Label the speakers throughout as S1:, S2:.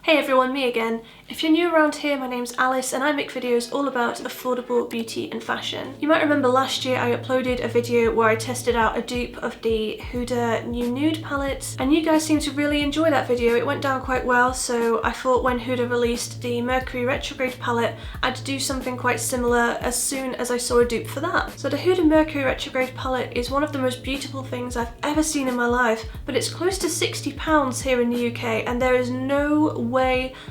S1: Hey everyone, me again. If you're new around here, my name's Alice and I make videos all about affordable beauty and fashion. You might remember last year I uploaded a video where I tested out a dupe of the Huda New Nude palette and you guys seemed to really enjoy that video. It went down quite well, so I thought when Huda released the Mercury Retrograde Palette, I'd do something quite similar as soon as I saw a dupe for that. So the Huda Mercury Retrograde Palette is one of the most beautiful things I've ever seen in my life, but it's close to £60 here in the UK and there is no way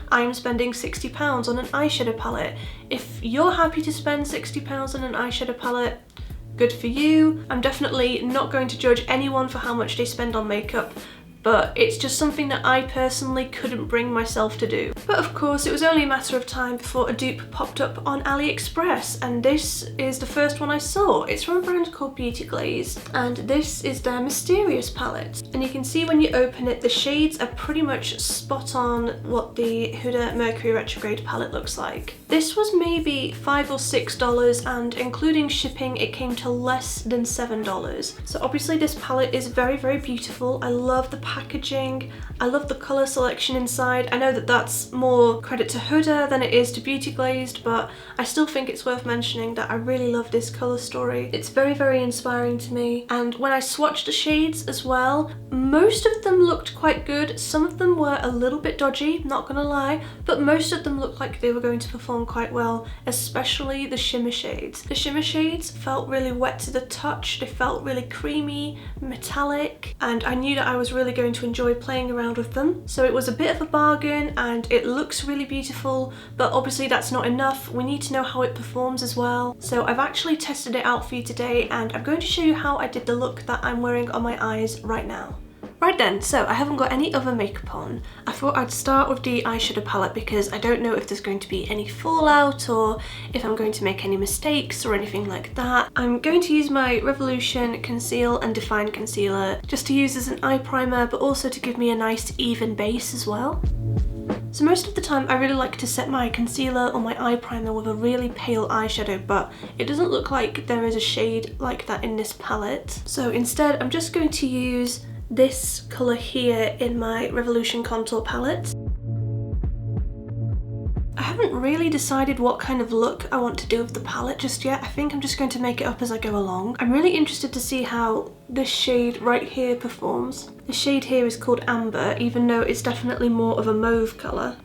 S1: I'm spending £60 on an eyeshadow palette. If you're happy to spend £60 on an eyeshadow palette, good for you. I'm definitely not going to judge anyone for how much they spend on makeup, but it's just something that I personally couldn't bring myself to do. But of course, it was only a matter of time before a dupe popped up on Aliexpress, and this is the first one I saw. It's from a brand called Glazed, and this is their Mysterious palette. And you can see when you open it, the shades are pretty much spot on what the Huda Mercury Retrograde palette looks like. This was maybe $5 or $6, and including shipping, it came to less than $7. So obviously this palette is very, very beautiful. I love the packaging. I love the colour selection inside. I know that that's more credit to Huda than it is to Beauty Glazed, but I still think it's worth mentioning that I really love this colour story. It's very, very inspiring to me. And when I swatched the shades as well, most of them looked quite good. Some of them were a little bit dodgy, not gonna lie, but most of them looked like they were going to perform quite well, especially the shimmer shades. The shimmer shades felt really wet to the touch. They felt really creamy, metallic, and I knew that I was really going to enjoy playing around with them. So it was a bit of a bargain and it looks really beautiful, but obviously that's not enough. We need to know how it performs as well. So I've actually tested it out for you today and I'm going to show you how I did the look that I'm wearing on my eyes right now. Right then, so I haven't got any other makeup on. I thought I'd start with the eyeshadow palette because I don't know if there's going to be any fallout or if I'm going to make any mistakes or anything like that. I'm going to use my Revolution Conceal and Define Concealer just to use as an eye primer, but also to give me a nice even base as well. So most of the time I really like to set my concealer or my eye primer with a really pale eyeshadow, but it doesn't look like there is a shade like that in this palette. So instead I'm just going to use this colour here in my Revolution Contour palette. I haven't really decided what kind of look I want to do with the palette just yet. I think I'm just going to make it up as I go along. I'm really interested to see how this shade right here performs. The shade here is called Amber, even though it's definitely more of a mauve colour.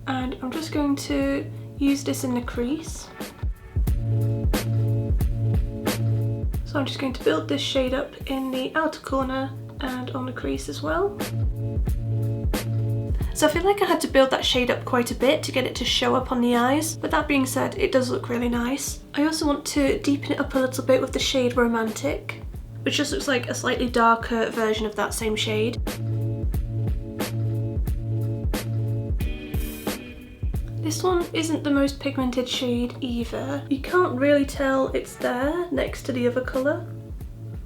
S1: And I'm just going to use this in the crease. So I'm just going to build this shade up in the outer corner and on the crease as well. So I feel like I had to build that shade up quite a bit to get it to show up on the eyes, but that being said, it does look really nice. I also want to deepen it up a little bit with the shade Romantic, which just looks like a slightly darker version of that same shade. This one isn't the most pigmented shade either. You can't really tell it's there next to the other colour.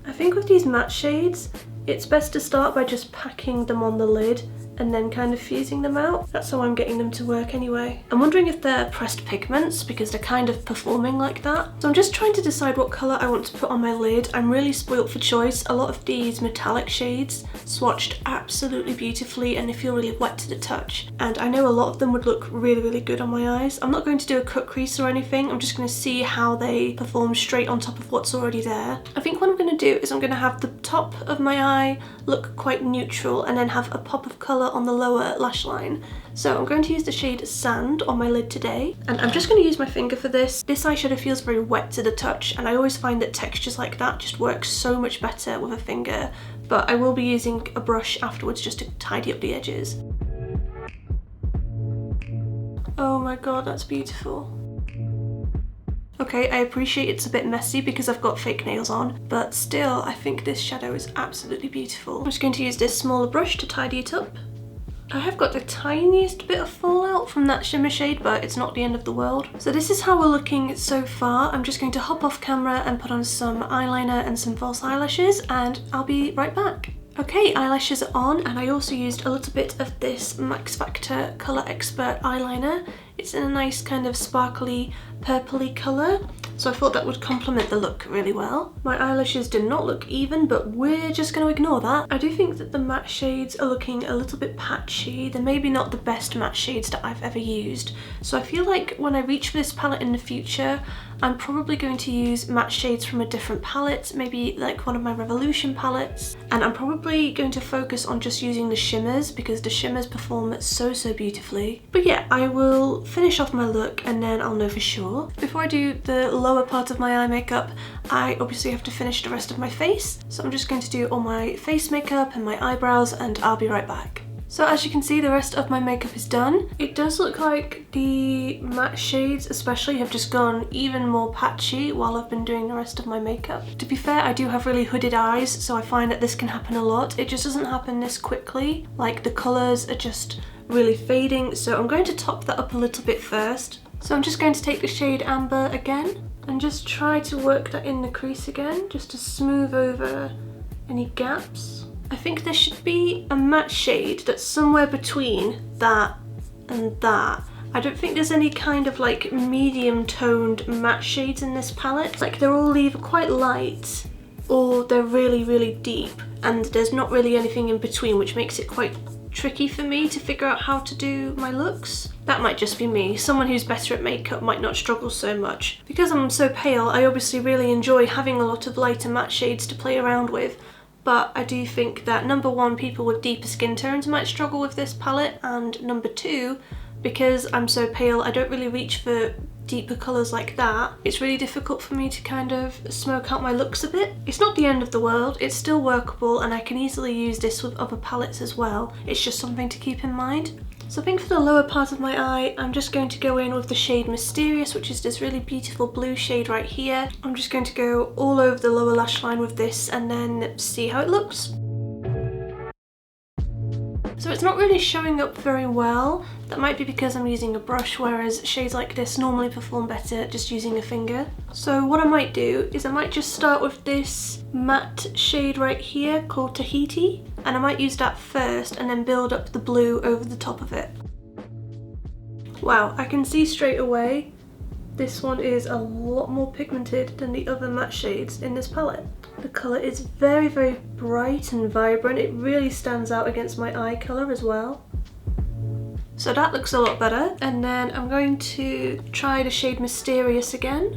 S1: I think with these matte shades, it's best to start by just packing them on the lid and then kind of fusing them out. That's how I'm getting them to work anyway. I'm wondering if they're pressed pigments because they're kind of performing like that. So I'm just trying to decide what colour I want to put on my lid. I'm really spoilt for choice. A lot of these metallic shades swatched absolutely beautifully and they feel really wet to the touch. And I know a lot of them would look really, really good on my eyes. I'm not going to do a cut crease or anything. I'm just going to see how they perform straight on top of what's already there. I think what I'm going to do is I'm going to have the top of my eye look quite neutral and then have a pop of colour on the lower lash line. So I'm going to use the shade Sand on my lid today, and I'm just going to use my finger for this. This eyeshadow feels very wet to the touch and I always find that textures like that just work so much better with a finger, but I will be using a brush afterwards just to tidy up the edges. Oh my god, that's beautiful. Okay, I appreciate it's a bit messy because I've got fake nails on, but still I think this shadow is absolutely beautiful. I'm just going to use this smaller brush to tidy it up. I have got the tiniest bit of fallout from that shimmer shade, but it's not the end of the world. So this is how we're looking so far. I'm just going to hop off camera and put on some eyeliner and some false eyelashes, and I'll be right back. Okay, eyelashes are on, and I also used a little bit of this Max Factor Colour Expert eyeliner. It's in a nice kind of sparkly purpley colour. so I thought that would complement the look really well. My eyelashes did not look even, but we're just going to ignore that. I do think that the matte shades are looking a little bit patchy. They're maybe not the best matte shades that I've ever used, so I feel like when I reach for this palette in the future, I'm probably going to use matte shades from a different palette, maybe like one of my Revolution palettes, and I'm probably going to focus on just using the shimmers because the shimmers perform so beautifully. But yeah, I will finish off my look and then I'll know for sure. Before I do the lower part of my eye makeup, I obviously have to finish the rest of my face, so I'm just going to do all my face makeup and my eyebrows and I'll be right back. So as you can see, the rest of my makeup is done. It does look like the matte shades especially have just gone even more patchy while I've been doing the rest of my makeup. To be fair, I do have really hooded eyes, so I find that this can happen a lot. It just doesn't happen this quickly. Like, the colours are just really fading, so I'm going to top that up a little bit first. So I'm just going to take the shade Amber again and just try to work that in the crease again, just to smooth over any gaps. I think there should be a matte shade that's somewhere between that and that. I don't think there's any kind of like medium toned matte shades in this palette. Like, they're all either quite light or they're really deep, and there's not really anything in between, which makes it quite tricky for me to figure out how to do my looks. That might just be me. Someone who's better at makeup might not struggle so much. Because I'm so pale, I obviously really enjoy having a lot of lighter matte shades to play around with. But I do think that number one, people with deeper skin tones might struggle with this palette, and number two, because I'm so pale, I don't really reach for deeper colours like that. It's really difficult for me to kind of smoke out my looks a bit. It's not the end of the world, it's still workable, and I can easily use this with other palettes as well. It's just something to keep in mind. So I think for the lower part of my eye, I'm just going to go in with the shade Mysterious, which is this really beautiful blue shade right here. I'm just going to go all over the lower lash line with this and then see how it looks. So it's not really showing up very well. That might be because I'm using a brush, whereas shades like this normally perform better just using a finger. So what I might do is I might just start with this matte shade right here called Tahiti, and I might use that first and then build up the blue over the top of it. Wow, I can see straight away this one is a lot more pigmented than the other matte shades in this palette. The colour is very bright and vibrant. It really stands out against my eye colour as well. So that looks a lot better. And then I'm going to try the shade Mysterious again.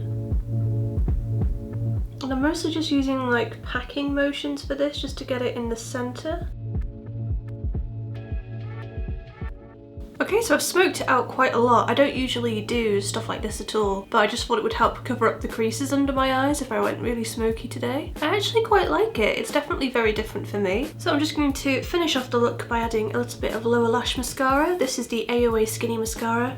S1: And I'm mostly just using like packing motions for this, just to get it in the centre. Okay, so I've smoked it out quite a lot. I don't usually do stuff like this at all, but I just thought it would help cover up the creases under my eyes if I went really smoky today. I actually quite like it. It's definitely very different for me. So I'm just going to finish off the look by adding a little bit of lower lash mascara. This is the AOA Skinny Mascara,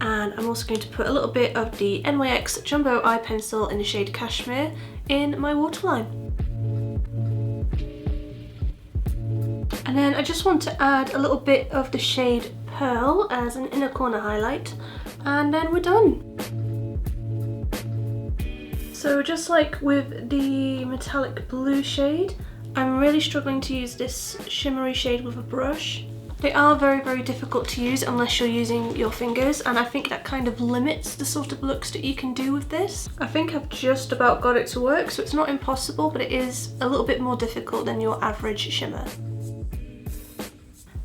S1: and I'm also going to put a little bit of the NYX Jumbo Eye Pencil in the shade Cashmere in my waterline. And then I just want to add a little bit of the shade Pearl as an inner corner highlight, and then we're done. So just like with the metallic blue shade, I'm really struggling to use this shimmery shade with a brush. They are very difficult to use unless you're using your fingers, and I think that kind of limits the sort of looks that you can do with this. I think I've just about got it to work, so it's not impossible, but it is a little bit more difficult than your average shimmer.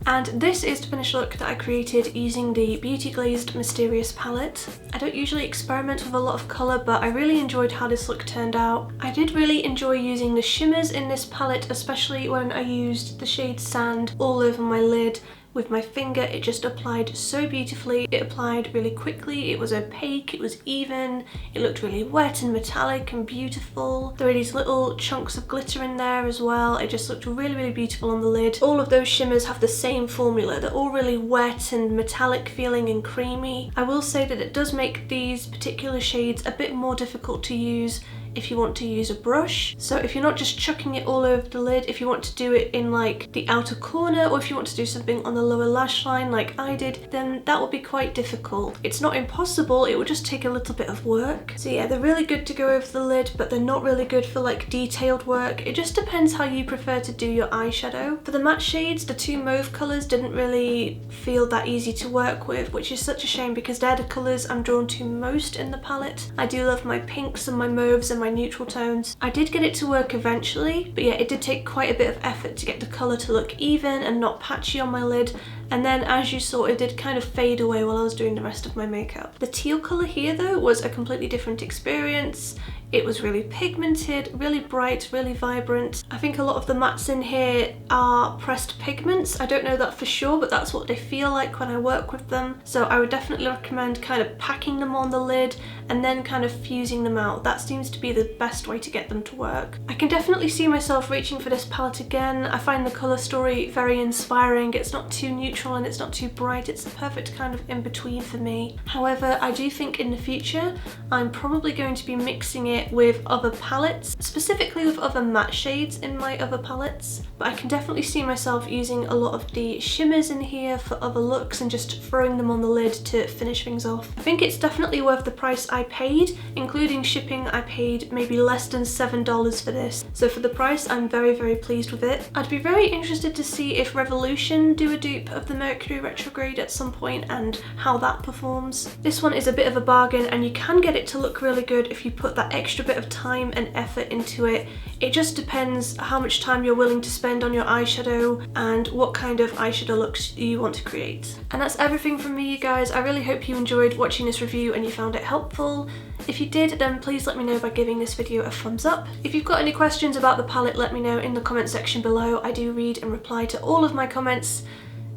S1: And this is the finished look that I created using the Beauty Glazed Mysterious palette. I don't usually experiment with a lot of colour, but I really enjoyed how this look turned out. I did really enjoy using the shimmers in this palette, especially when I used the shade Sand all over my lid. With my finger, it just applied so beautifully. It applied really quickly, it was opaque, it was even, it looked really wet and metallic and beautiful. There were these little chunks of glitter in there as well. It just looked really beautiful on the lid. All of those shimmers have the same formula. They're all really wet and metallic feeling and creamy. I will say that it does make these particular shades a bit more difficult to use if you want to use a brush. So if you're not just chucking it all over the lid, if you want to do it in like the outer corner, or if you want to do something on the lower lash line like I did, then that will be quite difficult. It's not impossible, it will just take a little bit of work. So yeah, they're really good to go over the lid, but they're not really good for like detailed work. It just depends how you prefer to do your eyeshadow. For the matte shades, the two mauve colours didn't really feel that easy to work with, which is such a shame because they're the colours I'm drawn to most in the palette. I do love my pinks and my mauves and my neutral tones. I did get it to work eventually, but yeah, it did take quite a bit of effort to get the colour to look even and not patchy on my lid. And then as you saw, it did kind of fade away while I was doing the rest of my makeup. The teal colour here though was a completely different experience. It was really pigmented, really bright, really vibrant. I think a lot of the mattes in here are pressed pigments. I don't know that for sure, but that's what they feel like when I work with them. So I would definitely recommend kind of packing them on the lid and then kind of fusing them out. That seems to be the best way to get them to work. I can definitely see myself reaching for this palette again. I find the colour story very inspiring. It's not too neutral and it's not too bright. It's the perfect kind of in between for me. However, I do think in the future, I'm probably going to be mixing it with other palettes, specifically with other matte shades in my other palettes. But I can definitely see myself using a lot of the shimmers in here for other looks and just throwing them on the lid to finish things off. I think it's definitely worth the price I paid, including shipping. I paid maybe less than $7 for this. So for the price, I'm very, very pleased with it. I'd be very interested to see if Revolution do a dupe of the Mercury Retrograde at some point and how that performs. This one is a bit of a bargain and you can get it to look really good if you put that extra bit of time and effort into it. It just depends how much time you're willing to spend on your eyeshadow and what kind of eyeshadow looks you want to create. And that's everything from me, you guys. I really hope you enjoyed watching this review and you found it helpful. If you did, then please let me know by giving this video a thumbs up. If you've got any questions about the palette, let me know in the comment section below. I do read and reply to all of my comments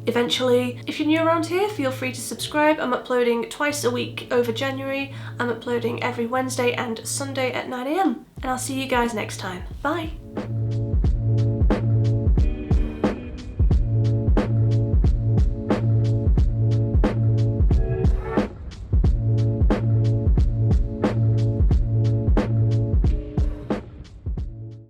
S1: eventually. If you're new around here, feel free to subscribe. I'm uploading twice a week over January. I'm uploading every Wednesday and Sunday at 9 AM. And I'll see you guys next time. Bye!